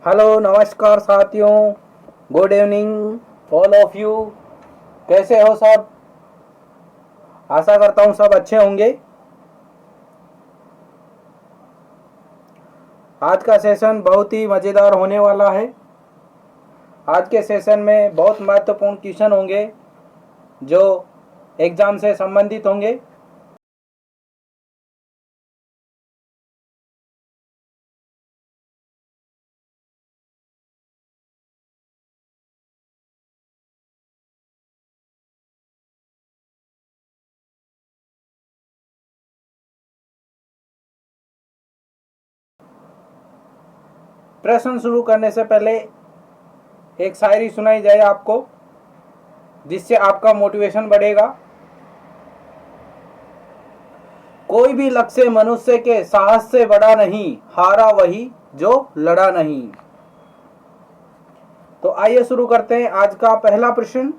Hello नमस्कार साथियों। Good evening all of you. कैसे हो सब? आशा करता हूँ सब अच्छे होंगे। आज का सेशन बहुत ही मज़ेदार होने वाला है। आज के सेशन में बहुत महत्वपूर्ण क्वेश्चन होंगे जो एग्ज़ाम से संबंधित होंगे। प्रश्न शुरू करने से पहले एक शायरी सुनाई जाए आपको, जिससे आपका मोटिवेशन बढ़ेगा। कोई भी लक्ष्य मनुष्य के साहस से बड़ा नहीं, हारा वही जो लड़ा नहीं। तो आइए शुरू करते हैं आज का पहला प्रश्न।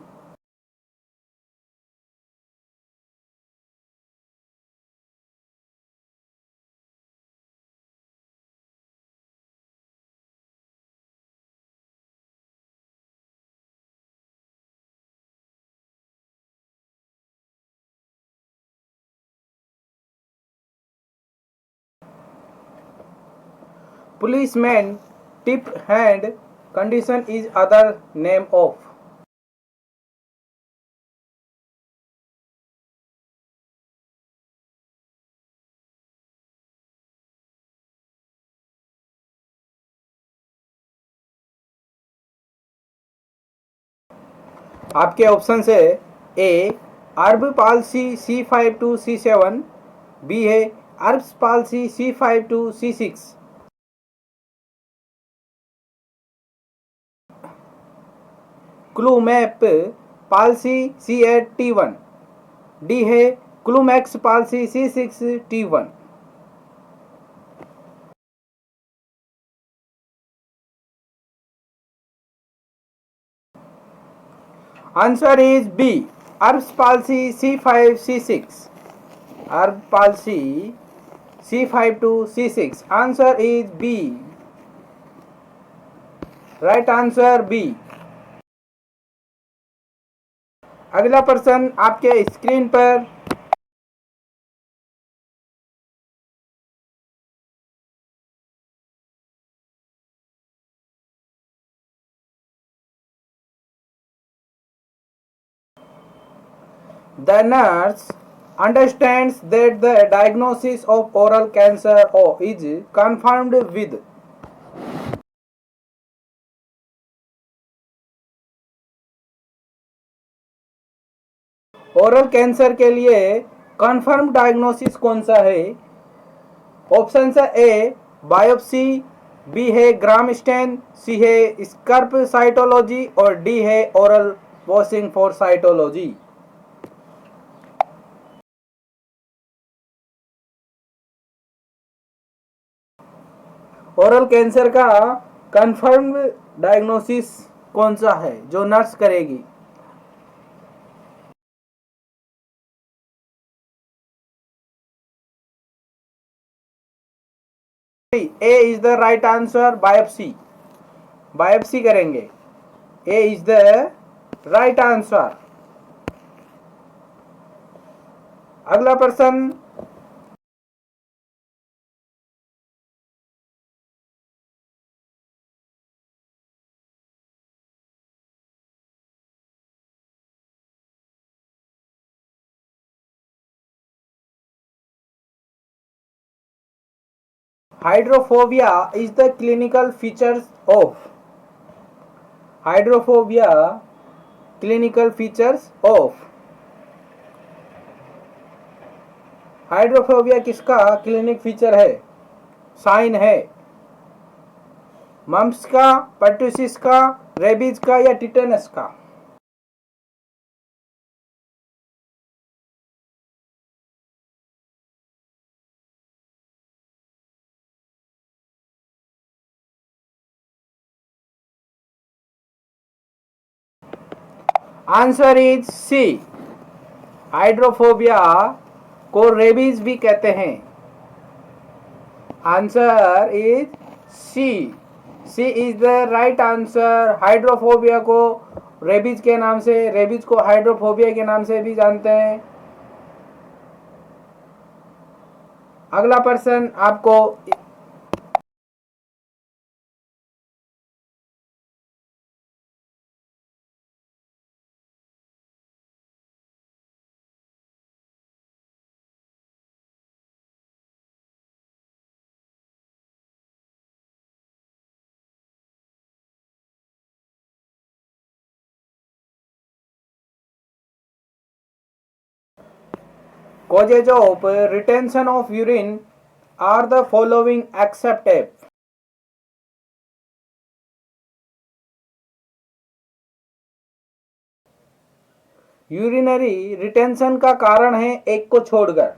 Policeman tip hand condition is other name of। आपके ऑप्शन है A Erb palsy C5 to C7, B है Erb's palsy C5 to C6, Klumpke palsy C8T1, D है Klumpke palsy C6T1। Answer is B Erb's palsy C5 C6। Erb palsy C5 to C6। Answer is B. Right answer B. अगला प्रश्न आपके screen पर। The nurse understands that the diagnosis of oral cancer is confirmed with। Oral cancer के लिए confirm diagnosis कौन सा है? Option है ए बायोप्सी, बी है ग्राम स्टेन, सी है स्कर्प साइटोलॉजी और डी है oral washing for cytology. Oral cancer का कंफर्म डायग्नोसिस कौन सा है जो नर्स करेगी? A is the right answer. Biopsy, biopsy करेंगे। A is the right answer. अगला प्रश्न। Hydrophobia is the clinical features of. Hydrophobia clinical features of. Hydrophobia किसका क्लिनिक फीचर है, साइन है? मम्प्स का, पर्टुसिस का, रेबीज का या टिटेनस का? Answer is C. हाइड्रोफोबिया को रेबीज भी कहते हैं। Answer is C. C is the right answer. Hydrophobia को रेबीज के नाम से, रेबीज को हाइड्रोफोबिया के नाम से भी जानते हैं। अगला पर्सन आपको causes of retention of urine are the following except F। Urinary retention का कारण है एक को छोड़कर।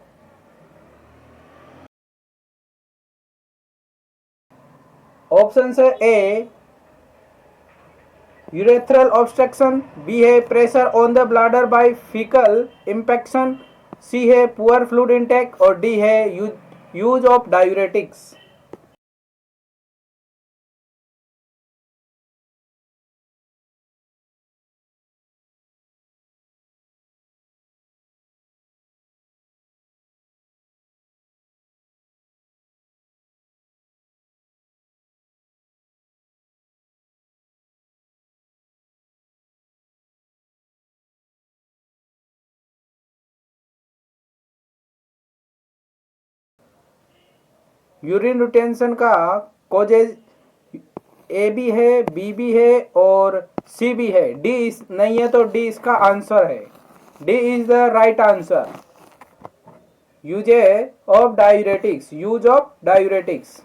ऑप्शन है ए यूरेथ्रल ऑब्स्ट्रक्शन, बी है pressure on the bladder by faecal infection, C है पुअर फ्लूइड इंटेक और डी है use of diuretics. Urine retention का कॉजेज ए भी है, बी भी है और सी भी है। डी नहीं है तो डी इसका आंसर है। D is the right answer. Use of diuretics, use of diuretics.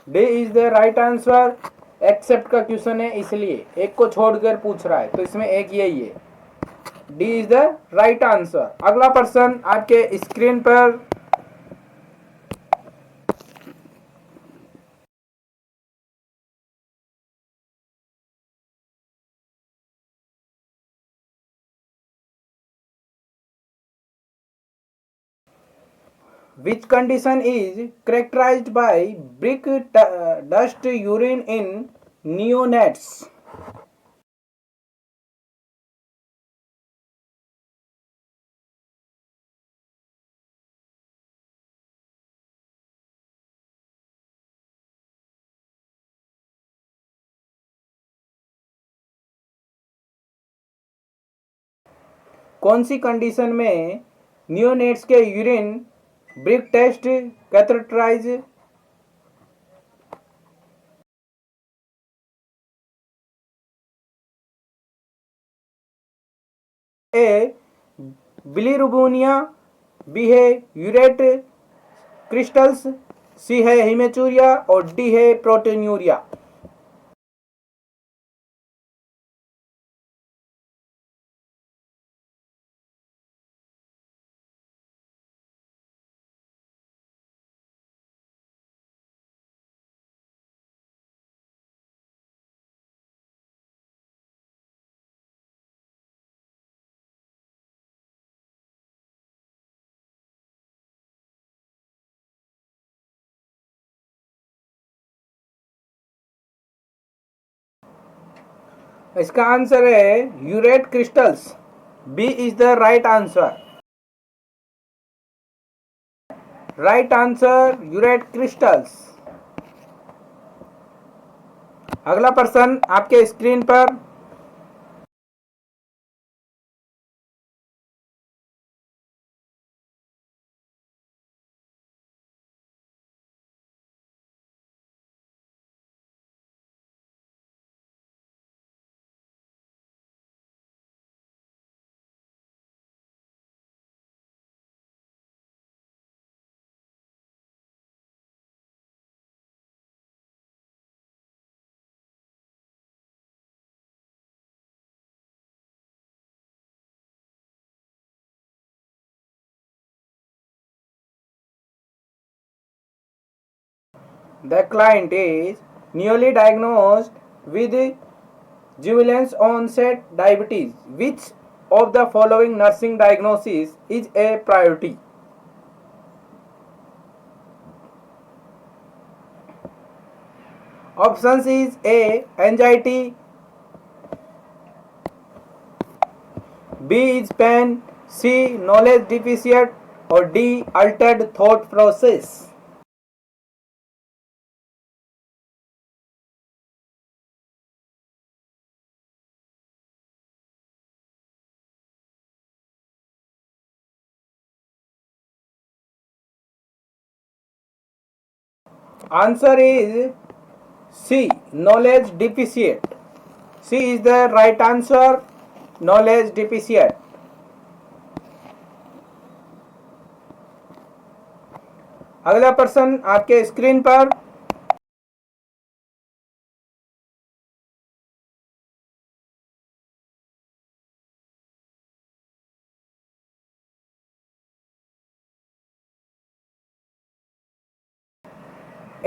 D is the right answer. Except का क्वेश्चन है इसलिए एक को छोड़कर पूछ रहा है, तो इसमें एक यही है। D is the right answer. अगला पर्सन आपके स्क्रीन पर which condition is characterized by brick dust urine in neonates। कौन सी कंडीशन में नियोनेट्स के urine brick test catheterize. A bilirubinemia, B है यूरेट क्रिस्टल्स, सी है हिमेचूरिया और डी है प्रोटीन्यूरिया। इसका आंसर है urate crystals. B is the right answer. Right answer urate crystals. अगला पर्सन आपके स्क्रीन पर the client is newly diagnosed with juvenile onset diabetes. Which of the following nursing diagnosis is a priority? Options is A. Anxiety, B is pain, C. knowledge deficit, or D. altered thought process. Answer is C. knowledge deficit. C is the right answer. Knowledge deficit. अगला प्रश्न आपके screen पर।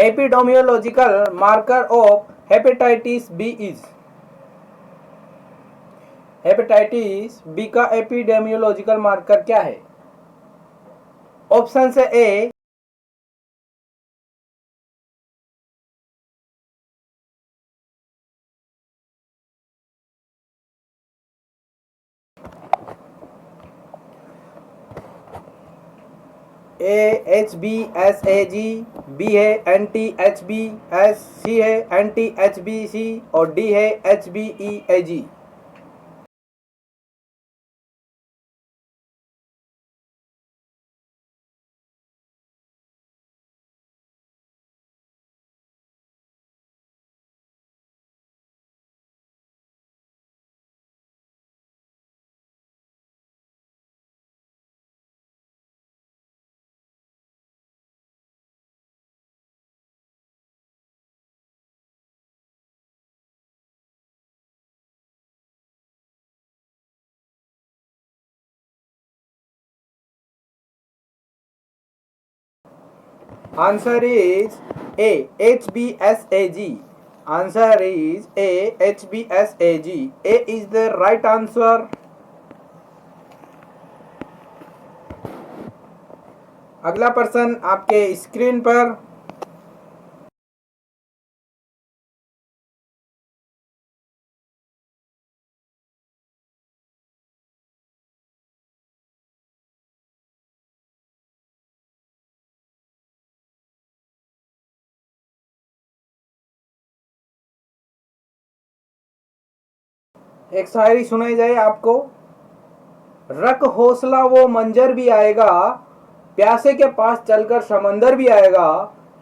Epidemiological marker of hepatitis B is. Hepatitis B का epidemiological marker क्या है? Option से A H B S A G, B है anti H B S, C है एंटी एच बी सी, और डी है H B E A G. Answer is A. HBsAg. Answer is A. HBsAg. A is the right answer. अगला प्रश्न आपके screen पर। एक शायरी सुनाई जाए आपको। रख हौसला वो मंजर भी आएगा, प्यासे के पास चलकर समंदर भी आएगा,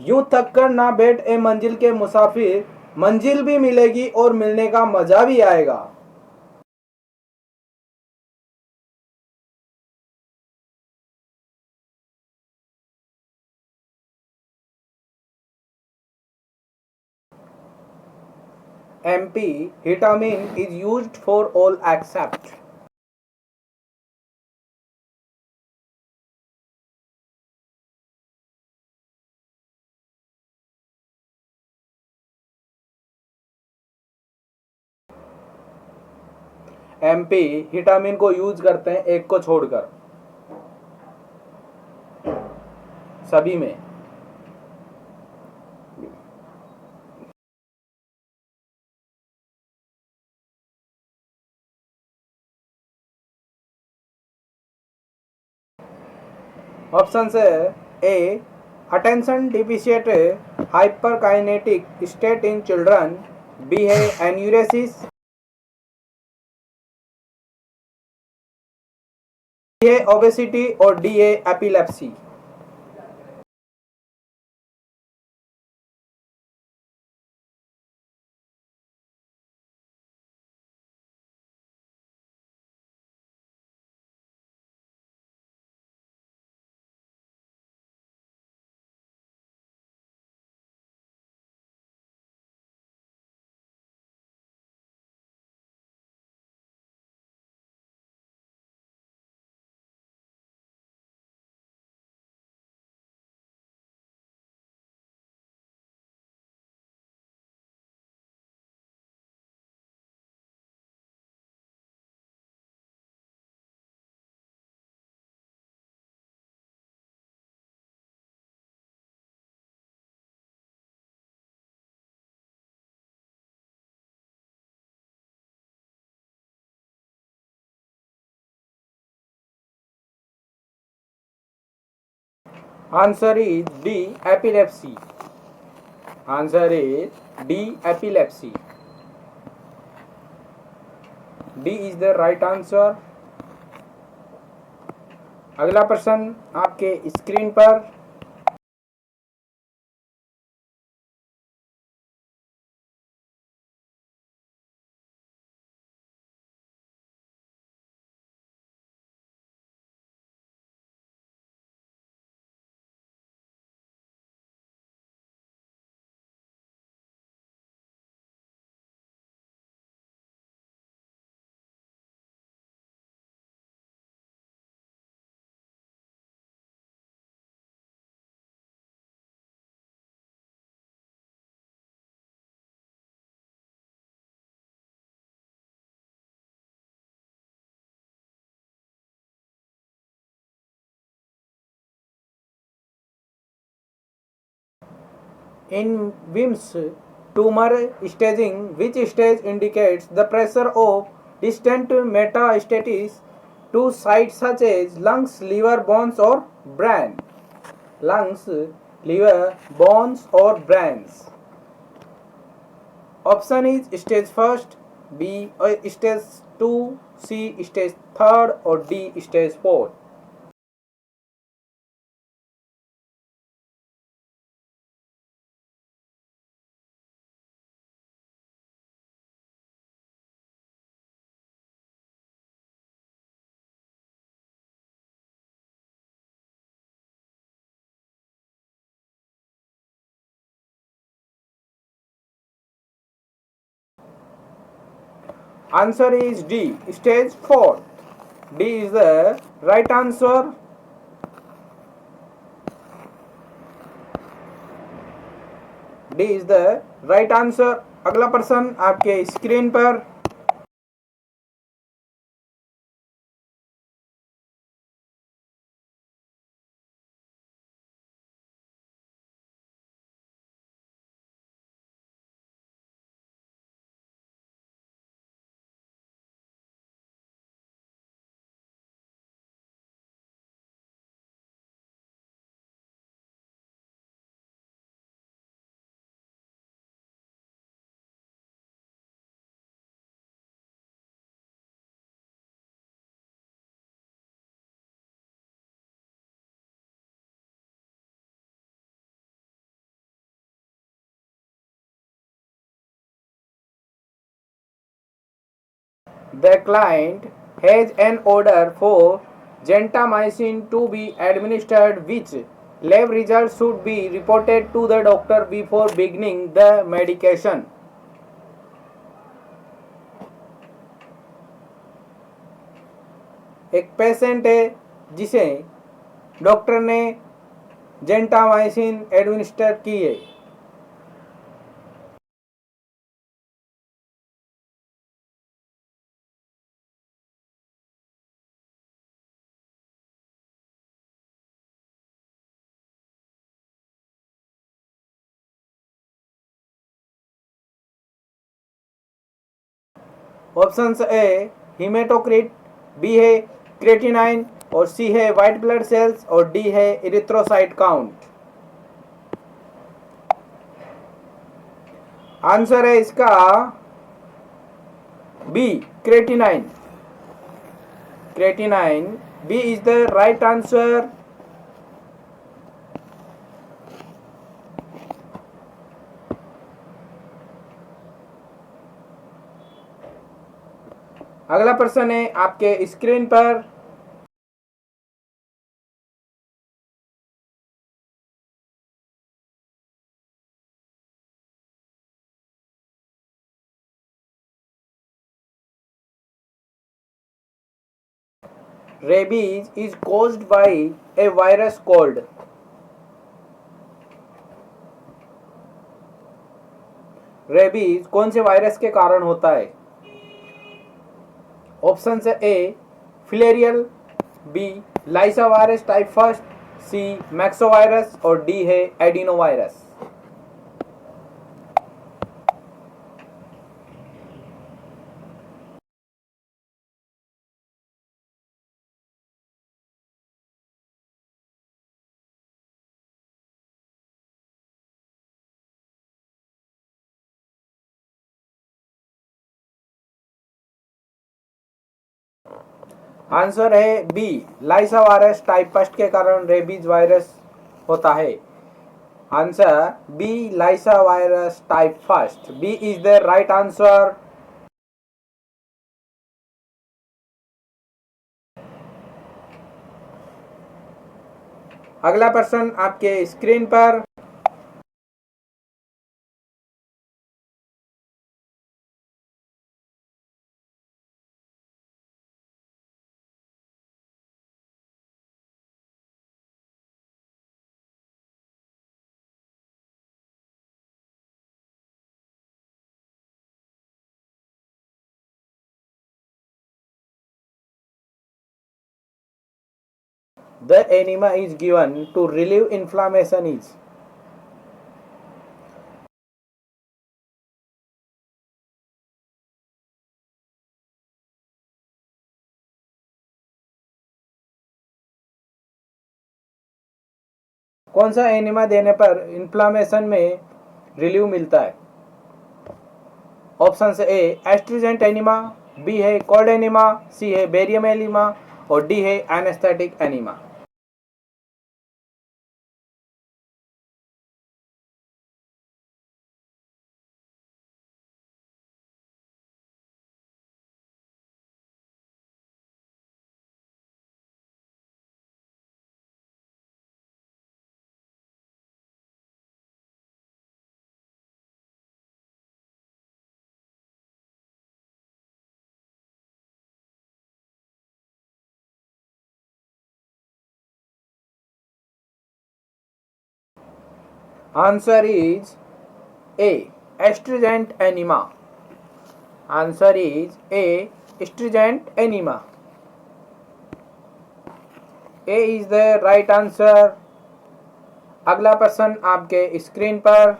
यूं थक कर ना बैठ ए मंजिल के मुसाफिर, मंजिल भी मिलेगी और मिलने का मजा भी आएगा। MP Hitamine is used for all except MP हिटामिन को यूज करते हैं एक को छोड़कर, सभी में। ऑप्शन से A attention deficit hyperkinetic state in children, B है एन्यूरेसिस, सी है ओबेसिटी, और डी है epilepsy. Answer is D. Epilepsy. Answer is D. Epilepsy. D is the right answer. अगला प्रश्न आपके स्क्रीन पर। In WIMS tumor staging, which stage indicates the pressure of distant metastasis to sites such as lungs, liver, bones or brain? Lungs, liver, bones or brains. Option is stage first, B stage 2, C stage third or D stage 4. Answer is D, stage 4. D is the right answer. D is the right answer. अगला प्रश्न आपके screen पर। The client has an order for gentamicin to be administered. Which lab results should be reported to the doctor before beginning the medication? एक patient है जिसे doctor ने gentamicin administer की है। ऑप्शन ए हीमेटोक्रिट, बी है creatinine और C है white blood cells और डी है इरिथ्रोसाइट काउंट। आंसर है इसका B creatinine. Creatinine B is the right answer. अगला प्रश्न है आपके स्क्रीन पर। Rabies is caused by a virus called। Rabies कौन से वायरस के कारण होता है? Option A filarial, B lyssa virus type first, C myxovirus और डी है एडिनो वायरस। आंसर है B, lyssa virus type first के कारण रेबीज वायरस होता है। Answer B, lyssa virus type first, B is the right answer. अगला प्रश्न आपके स्क्रीन पर। The enema is given to relieve inflammation is। कौन सा एनिमा देने पर इन्फ्लामेशन में रिलीव मिलता है? Option A astringent enema, B है कोल्ड एनिमा, सी है बेरियम एनिमा और डी है anaesthetic enema. Answer is A, astringent enema. Answer is A, astringent enema. A is the right answer. अगला प्रश्न आपके स्क्रीन पर।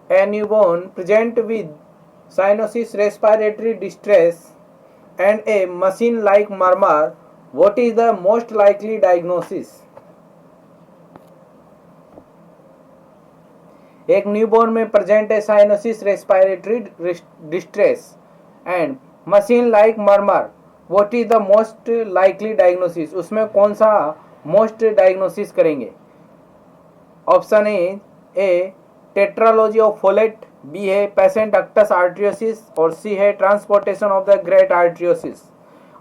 A newborn present with cyanosis, respiratory distress and a machine-like murmur. What is the most likely diagnosis? एक newborn में present है cyanosis, respiratory distress and machine like murmur. What is the most likely diagnosis? उसमें कौन सा most diagnosis करेंगे? Option A tetralogy of Fallot, B है patient ductus arteriosus और C है transportation of the great arteriosus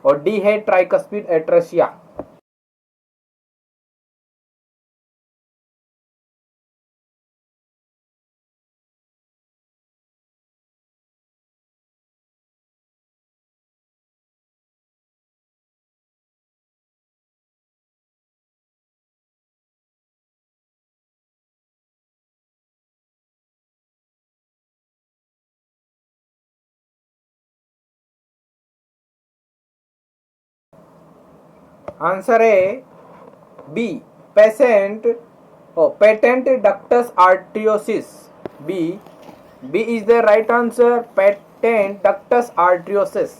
और D है tricuspid atresia. Answer है B, patient patent ductus arteriosus. B is the right answer, patent ductus arteriosus.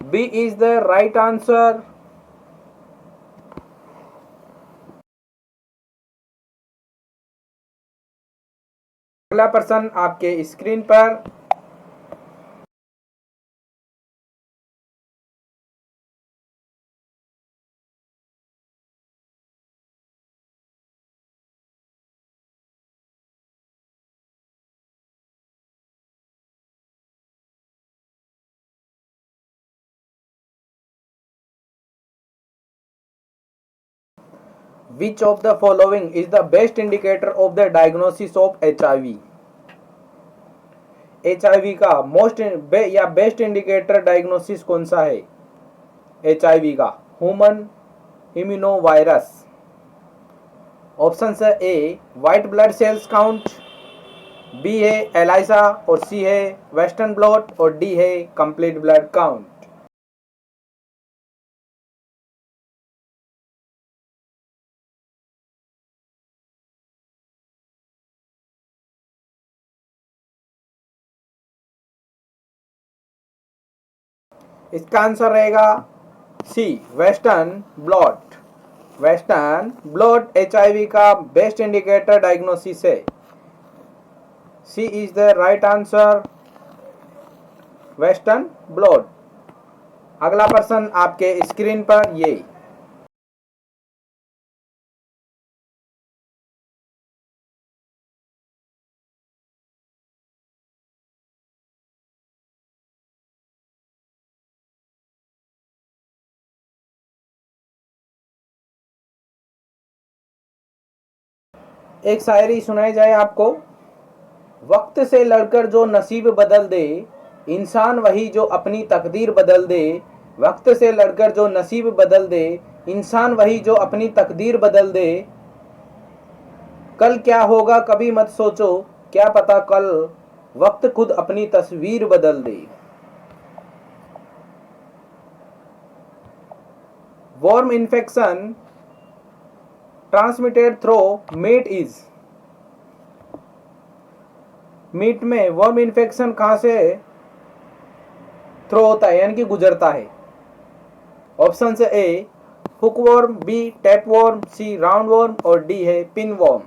B is the right answer. अगला प्रश्न आपके screen पर। Which of the following is the best indicator of the diagnosis of HIV? HIV का most या best indicator diagnosis कौन सा है? HIV का ह्यूमन इम्यूनो वायरस। ऑप्शन है A white blood cells count, B है एलाइजा और सी है वेस्टर्न ब्लॉट और डी है कंप्लीट ब्लड काउंट। इसका आंसर रहेगा C western blot. Western blot HIV का बेस्ट इंडिकेटर डायग्नोसिस है। C is the right answer, western blot. अगला प्रश्न आपके स्क्रीन पर ये। एक शायरी सुनाई जाए आपको। वक्त से लड़कर जो नसीब बदल दे, इंसान वही जो अपनी तकदीर बदल दे। वक्त से लड़कर जो नसीब बदल दे, इंसान वही जो अपनी तकदीर बदल दे। कल क्या होगा कभी मत सोचो, क्या पता कल वक्त खुद अपनी तस्वीर बदल दे। Worm infection transmitted through meat is. Meat में वर्म इन्फेक्शन कहां से थ्रो होता है यानी कि गुजरता है? ऑप्शन से A hookworm, B tapeworm, C roundworm और डी है पिन वर्म।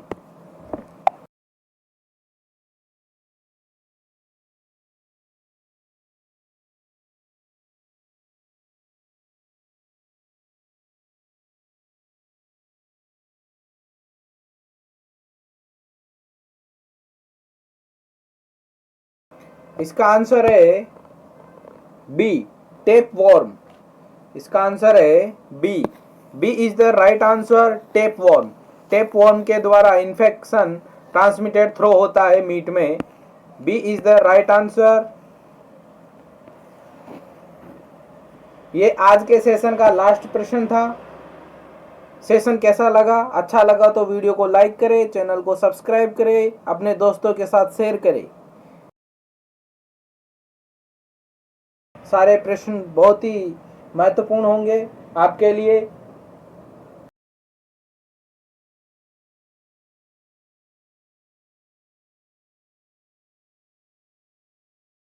इसका आंसर है बी टेप वर्म। इसका आंसर है B. B is the right answer, tapeworm. Tapeworm के द्वारा इन्फेक्शन ट्रांसमिटेड थ्रो होता है मीट में। B is the right answer. ये आज के सेशन का लास्ट प्रश्न था। सेशन कैसा लगा? अच्छा लगा तो वीडियो को लाइक करें, चैनल को सब्सक्राइब करें, अपने दोस्तों के साथ शेयर करें। सारे प्रश्न बहुत ही महत्वपूर्ण होंगे आपके लिए।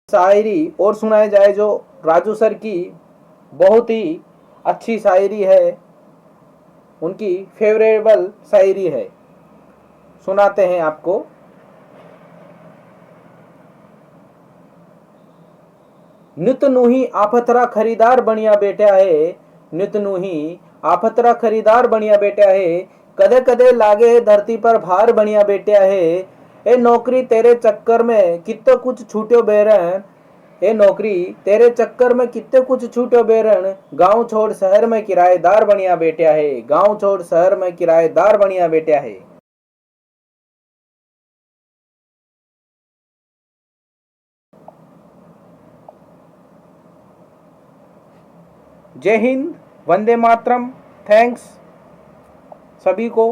शायरी और सुनाई जाए जो राजू सर की बहुत ही अच्छी शायरी है, उनकी फेवरेबल शायरी है, सुनाते हैं आपको। नित नूही आफतरा खरीदार बनिया बेटा है, नित नूही आफतरा खरीदार बनिया बेटा है। कदे कदे लागे धरती पर भार बनिया बेटा है। ए नौकरी तेरे चक्कर में कित्तो कुछ छूट्यो बेरन, ए नौकरी तेरे चक्कर में कित्ते कुछ छूट्यो बेरन। गांव छोड़ शहर में किराएदार बनिया बेटा है, गांव छोड़ शहर में किराएदार बनिया बेटा है। जय हिंद, वंदे मातरम। थैंक्स सभी को।